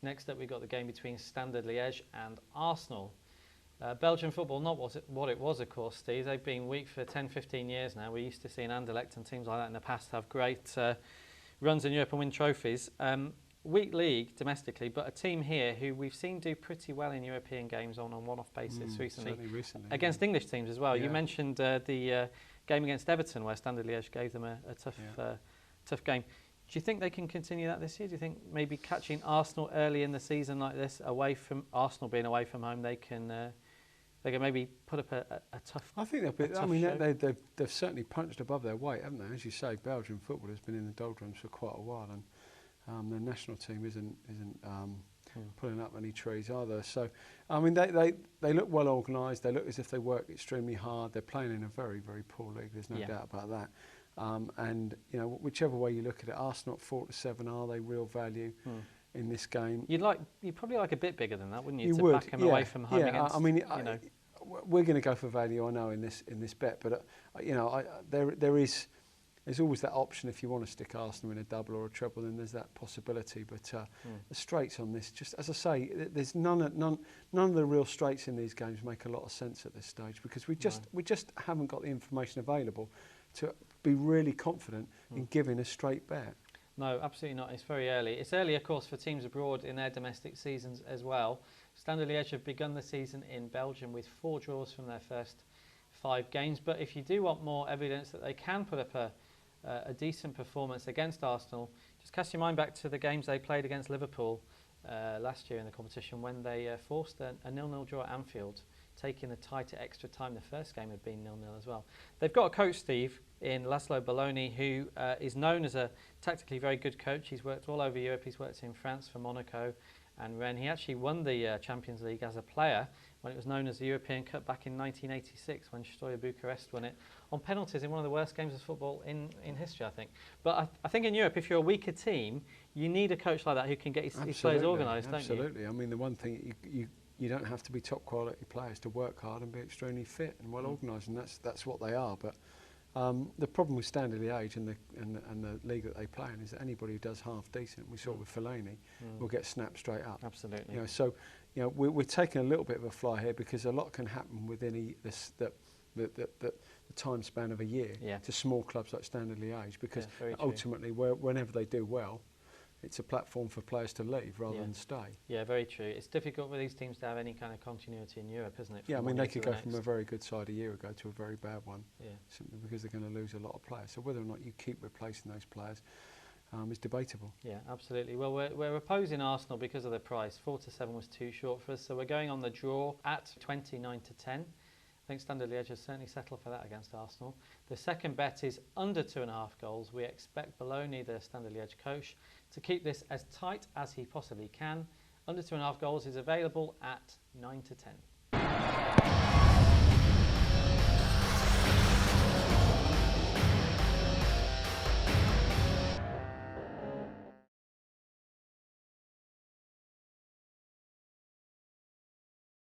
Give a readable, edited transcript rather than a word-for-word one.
Next up, we've got the game between Standard Liège and Arsenal. Belgian football, not what it was, of course, Steve. They've been weak for 10, 15 years now. We're used to seeing Anderlecht and teams like that in the past have great runs in Europe and win trophies. Weak league domestically, but a team here who we've seen do pretty well in European games on a one-off basis recently against English teams as well. Yeah. You mentioned the game against Everton where Standard Liège gave them a tough game. Do you think they can continue that this year? Do you think maybe catching Arsenal early in the season like this, away from Arsenal being away from home, they can maybe put up a tough? I think they've certainly punched above their weight, haven't they? As you say, Belgian football has been in the doldrums for quite a while, and their national team isn't pulling up any trees either. So, I mean, they look well organised. They look as if they work extremely hard. They're playing in a very, very poor league. There's no doubt about that. And you know, whichever way you look at it, Arsenal at 4-7, are they real value in this game? You'd probably like a bit bigger than that, wouldn't you? You to would, back them away from home against. I mean, we're going to go for value, I know, in this bet, but there's always that option if you want to stick Arsenal in a double or a treble, then there's that possibility. But the straights on this, just as I say, there's none of the real straights in these games make a lot of sense at this stage, because we just haven't got the information available to be really confident in giving a straight bet. No, absolutely not. It's very early. It's early, of course, for teams abroad in their domestic seasons as well. Standard Liège have begun the season in Belgium with 4 draws from their first 5 games. But if you do want more evidence that they can put up a decent performance against Arsenal, just cast your mind back to the games they played against Liverpool last year in the competition, when they forced a 0-0 draw at Anfield, taking the tie to extra time. The first game had been 0-0 as well. They've got a coach, Steve, in Laszlo Belloni, who is known as a tactically very good coach. He's worked all over Europe. He's worked in France for Monaco and Rennes. He actually won the Champions League as a player when it was known as the European Cup back in 1986, when Steaua Bucharest won it on penalties in one of the worst games of football in history, I think. But I think in Europe, if you're a weaker team, you need a coach like that who can get his players organised, don't you? Absolutely. I mean, the one thing you don't have to be top quality players to work hard and be extremely fit and well organised, and that's what they are. But the problem with Standard Liège and the league that they play in is that anybody who does half decent, we saw it with Fellaini, will get snapped straight up. Absolutely. You know, so we're taking a little bit of a fly here, because a lot can happen within the time span of a year to small clubs like Standard Liège, because ultimately, whenever they do well, it's a platform for players to leave rather than stay. Yeah, very true. It's difficult for these teams to have any kind of continuity in Europe, isn't it? Yeah, I mean, they could go from a very good side a year ago to a very bad one, simply because they're going to lose a lot of players. So whether or not you keep replacing those players is debatable. Yeah, absolutely. Well, we're opposing Arsenal because of the price. 4-7 was too short for us, so we're going on the draw at 29-10. I think Standard Liège has certainly settled for that against Arsenal. The second bet is under 2.5 goals. We expect Belloni, the Standard Liège coach, to keep this as tight as he possibly can. Under 2.5 goals is available at 9-10.